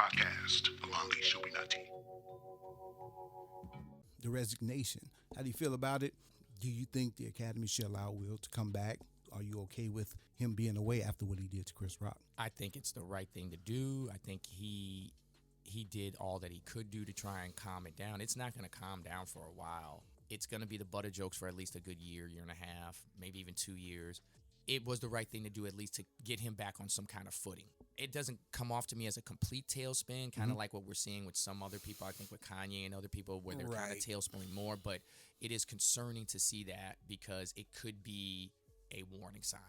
Podcast, Alain Chobi. The resignation. How do you feel about it? Do you think the Academy should allow Will to come back? Are you okay with him being away after what he did to Chris Rock? I think it's the right thing to do. I think he did all that he could do to try and calm it down. It's not going to calm down for a while. It's going to be the butt of jokes for at least a good year and a half, maybe even 2 years. It was the right thing to do, at least to get him back on some kind of footing. It doesn't come off to me as a complete tailspin, kind of like what we're seeing with some other people, I think with Kanye and other people, where they're kind of tailspinning more. But it is concerning to see that, because it could be a warning sign,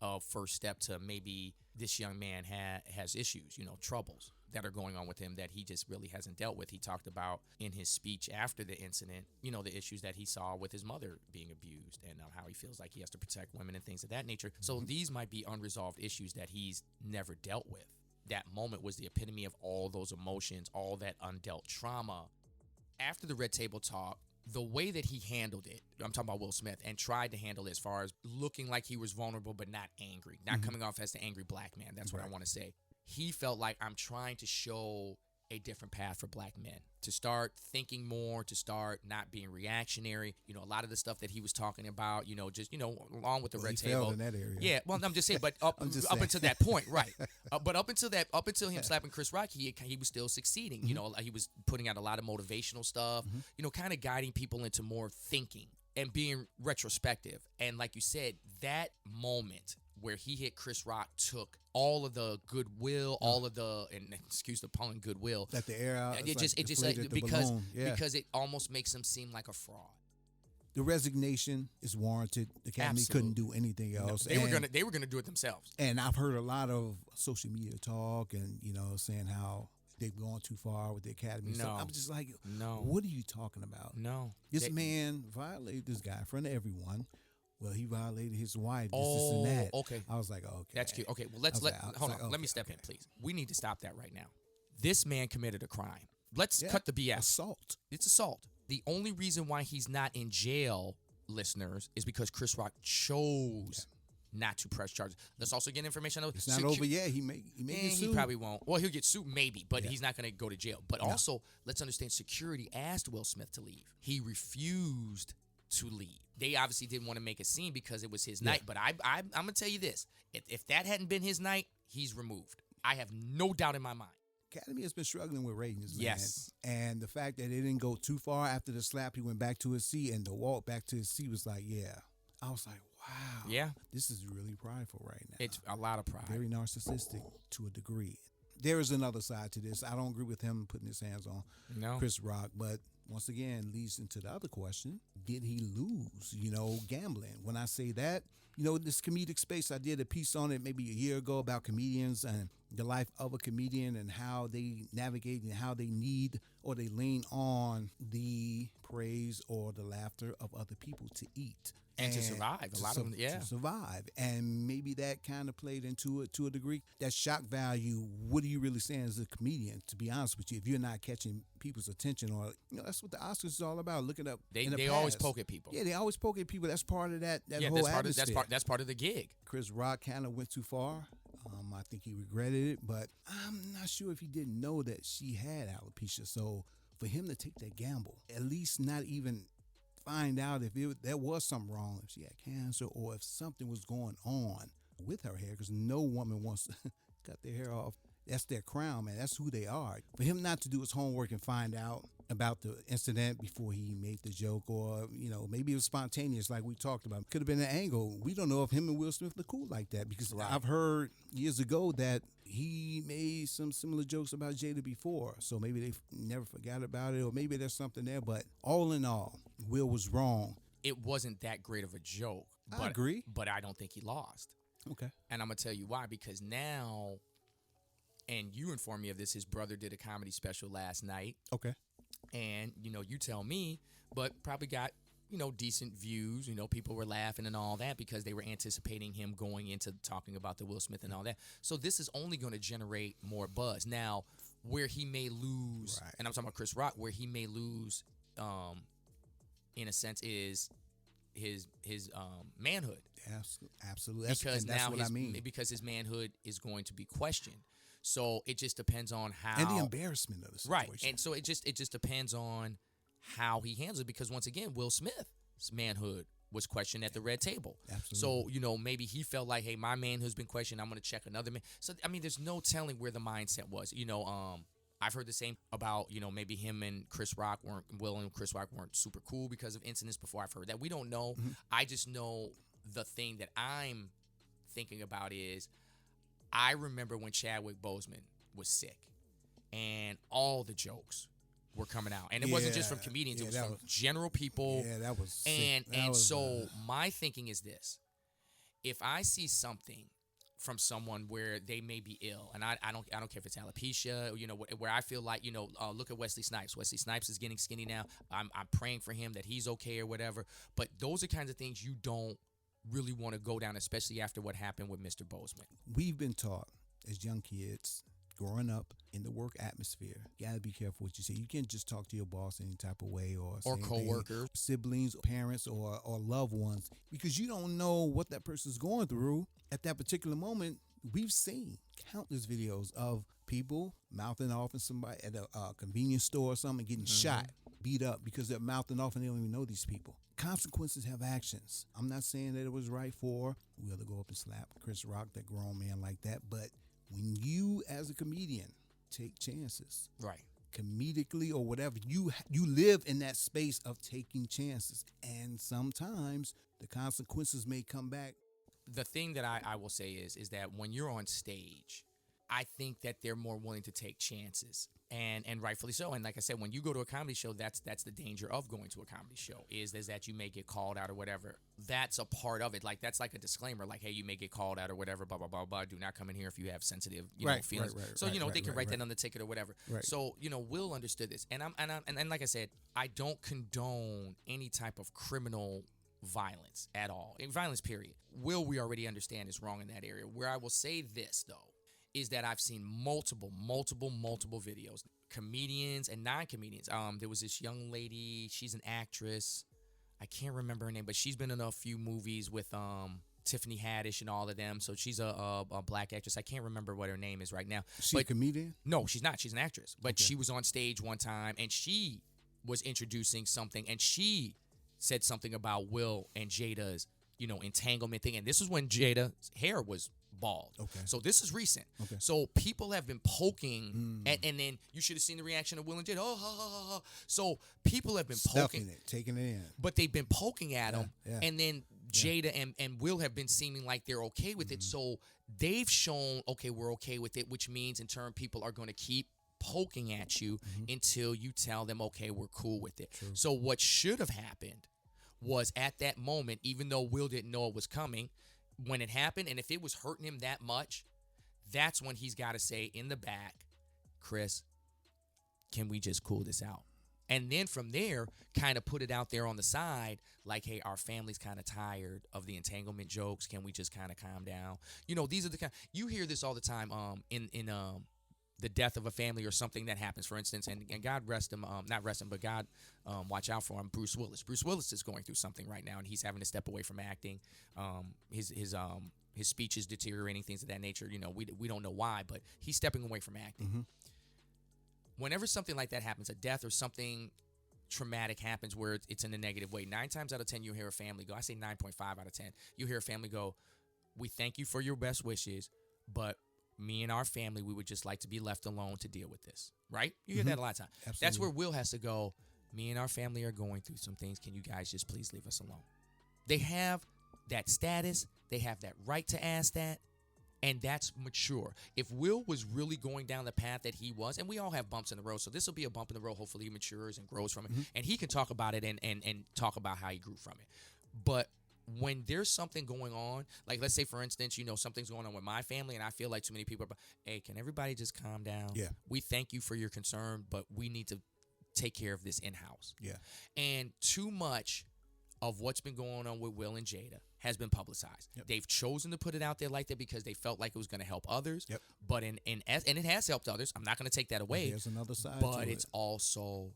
a first step to maybe this young man has issues, troubles that are going on with him that he just really hasn't dealt with. He talked about in his speech after the incident, the issues that he saw with his mother being abused, and how he feels like he has to protect women and things of that nature. So these might be unresolved issues that he's never dealt with. That moment was the epitome of all those emotions, all that undealt trauma. After the Red Table Talk, the way that he handled it, I'm talking about Will Smith, and tried to handle it as far as looking like he was vulnerable but not angry, not coming off as the angry black man. That's what I want to say. He felt like, I'm trying to show a different path for black men, to start thinking more, to start not being reactionary. A lot of the stuff that he was talking about, along with the Red Table. Failed in that area. Yeah, well, I'm just saying, but up until that point, right? But up until him slapping Chris Rock, he was still succeeding. He was putting out a lot of motivational stuff. Kind of guiding people into more thinking and being retrospective. And like you said, that moment where he hit Chris Rock took all of the goodwill, all of the, and excuse the pun, goodwill. Let the air out. It just because it almost makes him seem like a fraud. The resignation is warranted. The Academy couldn't do anything else. No, they were gonna do it themselves. And I've heard a lot of social media talk, and saying how they've gone too far with the Academy. No. So I'm just like, no. What are you talking about? No. This man violated this guy in front of everyone. Well, he violated his wife, this and that. Okay. I was like, okay. That's cute. Okay, well, hold on. Let me step in, please. We need to stop that right now. This man committed a crime. Let's cut the BS. Assault. It's assault. The only reason why he's not in jail, listeners, is because Chris Rock chose not to press charges. Let's also get information. It's not over yet. He may get sued. He probably won't. Well, he'll get sued maybe, but he's not going to go to jail. But also, let's understand, security asked Will Smith to leave. He refused to leave. They obviously didn't want to make a scene because it was his night. But I'm going to tell you this. If that hadn't been his night, he's removed. I have no doubt in my mind. Academy has been struggling with ratings, man. Yes. And the fact that it didn't go too far after the slap, he went back to his seat, and the walk back to his seat was like, I was like, wow. Yeah. This is really prideful right now. It's a lot of pride. Very narcissistic to a degree. There is another side to this. I don't agree with him putting his hands on Chris Rock, but once again, leads into the other question. Did he lose, gambling? When I say that, this comedic space, I did a piece on it maybe a year ago about comedians and the life of a comedian and how they navigate and how they need or they lean on the praise or the laughter of other people to eat. And to survive. A lot of them, to survive. And maybe that kind of played into it to a degree. That shock value, what are you really saying as a comedian, to be honest with you, if you're not catching people's attention? Or that's what the Oscars is all about, looking up. They always poke at people. Yeah, they always poke at people. That's part of that whole atmosphere. That's part of the gig. Chris Rock kind of went too far. I think he regretted it, but I'm not sure if he didn't know that she had alopecia. So for him to take that gamble, at least not even find out if there was something wrong, if she had cancer or if something was going on with her hair, because no woman wants to cut their hair off. That's their crown, man. That's who they are. For him not to do his homework and find out about the incident before he made the joke, or, maybe it was spontaneous like we talked about. Could have been an angle. We don't know if him and Will Smith are cool like that, because I've heard years ago that he made some similar jokes about Jada before. So maybe they never forgot about it, or maybe there's something there. But all in all, Will was wrong. It wasn't that great of a joke. I agree. But I don't think he lost. Okay. And I'm going to tell you why. Because now, and you informed me of this, his brother did a comedy special last night. Okay. And, you tell me, but probably got, decent views. People were laughing and all that because they were anticipating him going into talking about the Will Smith and all that. So this is only going to generate more buzz. Now, where he may lose, and I'm talking about Chris Rock, where he may lose, in a sense, is manhood. Absolutely. Because that's now what I mean. because his manhood is going to be questioned. So it just depends on how, and the embarrassment of the situation. right. And so it just depends on how he handles it. Because once again, Will Smith's manhood was questioned at the red table. Absolutely. So maybe he felt like, hey, my manhood's been questioned. I'm going to check another man. So I mean, there's no telling where the mindset was. I've heard the same about maybe him and Will and Chris Rock weren't super cool because of incidents before. I've heard that. We don't know. Mm-hmm. I just know the thing that I'm thinking about is I remember when Chadwick Boseman was sick and all the jokes were coming out. And it wasn't just from comedians. It was from general people. Yeah, that was sick. And so my thinking is this. If I see something from someone where they may be ill, and I don't care if it's alopecia, where I feel like, look at Wesley Snipes. Wesley Snipes is getting skinny now. I'm praying for him that he's okay or whatever. But those are kinds of things you don't really want to go down, especially after what happened with Mr. Boseman. We've been taught as young kids growing up in the work atmosphere, you gotta be careful what you say. You can't just talk to your boss any type of way or coworkers, siblings, parents, or loved ones, because you don't know what that person's going through at that particular moment. We've seen countless videos of people mouthing off at somebody at a convenience store or something, getting shot, beat up because they're mouthing off and they don't even know these people. Consequences have actions. I'm not saying that it was right for Will to go up and slap Chris Rock, that grown man, like that, but when you as a comedian take chances, right, comedically or whatever, you live in that space of taking chances, and sometimes the consequences may come back. The thing that I will say is that when you're on stage, I think that they're more willing to take chances, and rightfully so. And like I said, when you go to a comedy show, that's the danger of going to a comedy show is that you may get called out or whatever. That's a part of it. Like that's like a disclaimer, like, hey, you may get called out or whatever, blah blah blah blah. Do not come in here if you have sensitive feelings. So they can write that on the ticket or whatever. Right. So Will understood this, and and like I said, I don't condone any type of criminal violence at all. Violence, period. Will, we already understand, is wrong in that area. Where I will say this though is that I've seen multiple videos, comedians and non-comedians. There was this young lady, she's an actress. I can't remember her name, but she's been in a few movies with Tiffany Haddish and all of them. So she's a black actress. I can't remember what her name is right now. Is she a comedian? No, she's not. She's an actress. But she was on stage one time, and she was introducing something, and she said something about Will and Jada's, entanglement thing. And this was when Jada's hair was bald. Okay. So this is recent. Okay. So people have been poking, and then you should have seen the reaction of Will and Jada. Oh, ha, ha, ha, ha. So people have been poking it, taking it in. But they've been poking at him, and then Jada and Will have been seeming like they're okay with it. So they've shown, okay, we're okay with it, which means in turn people are going to keep poking at you until you tell them, okay, we're cool with it. True. So what should have happened was at that moment, even though Will didn't know it was coming, when it happened, and if it was hurting him that much, that's when he's got to say in the back, Chris, can we just cool this out? And then from there, kind of put it out there on the side, like, hey, our family's kind of tired of the entanglement jokes. Can we just kind of calm down? These are the kind, you hear this all the time in the death of a family or something that happens, for instance, and God rest him, not rest him, but God watch out for him, Bruce Willis. Bruce Willis is going through something right now, and he's having to step away from acting. His speech is deteriorating, things of that nature. We don't know why, but he's stepping away from acting. Whenever something like that happens, a death or something traumatic happens where it's in a negative way, 9 times out of 10 you hear a family go, I say 9.5 out of 10, you hear a family go, we thank you for your best wishes, but me and our family, we would just like to be left alone to deal with this, right? You hear that a lot of times. Absolutely. That's where Will has to go, me and our family are going through some things. Can you guys just please leave us alone? They have that status. They have that right to ask that, and that's mature. If Will was really going down the path that he was, and we all have bumps in the road, so this will be a bump in the road. Hopefully he matures and grows from it, and he can talk about it and talk about how he grew from it. But when there's something going on, like let's say, for instance, something's going on with my family and I feel like too many people are, hey, can everybody just calm down? Yeah. We thank you for your concern, but we need to take care of this in-house. Yeah. And too much of what's been going on with Will and Jada has been publicized. Yep. They've chosen to put it out there like that because they felt like it was going to help others. Yep. But and it has helped others. I'm not going to take that away. There's another side but to it's it. Also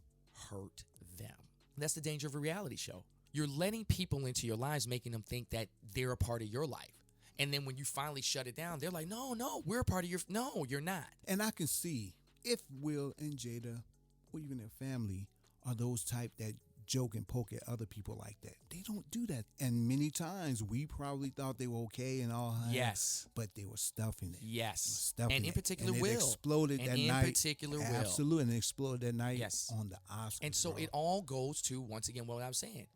hurt them. That's the danger of a reality show. You're letting people into your lives, making them think that they're a part of your life. And then when you finally shut it down, they're like, no, we're a part of your... No, you're not. And I can see if Will and Jada, or even their family, are those type that joke and poke at other people like that. They don't do that. And many times we probably thought they were okay and all that. Yes. But they were stuffing it. Yes. Stuffing And in it. particular, and Will. It exploded and that in night. particular, Will. Absolutely. And it exploded that night Yes. on the Oscars. And so bro. it all goes to, once again, what I was saying,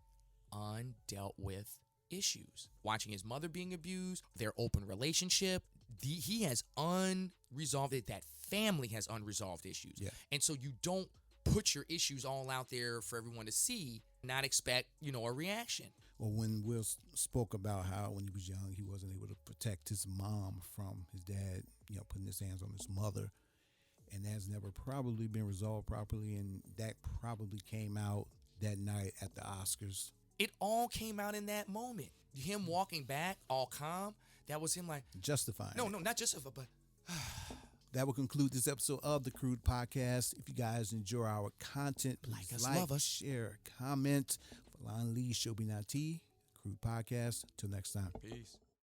undealt with issues. Watching his mother being abused, their open relationship. He has unresolved it. That family has unresolved issues. Yeah. And so you don't put your issues all out there for everyone to see, not expect, a reaction. Well, when Will spoke about how when he was young, he wasn't able to protect his mom from his dad, putting his hands on his mother. And that's never probably been resolved properly. And that probably came out that night at the Oscars. It all came out in that moment. Him walking back all calm, that was him like... Justifying. No, not justifying, but... That will conclude this episode of the Crude Podcast. If you guys enjoy our content, please love us, share, comment. For Alain Chobi, Crude Podcast. Till next time. Peace.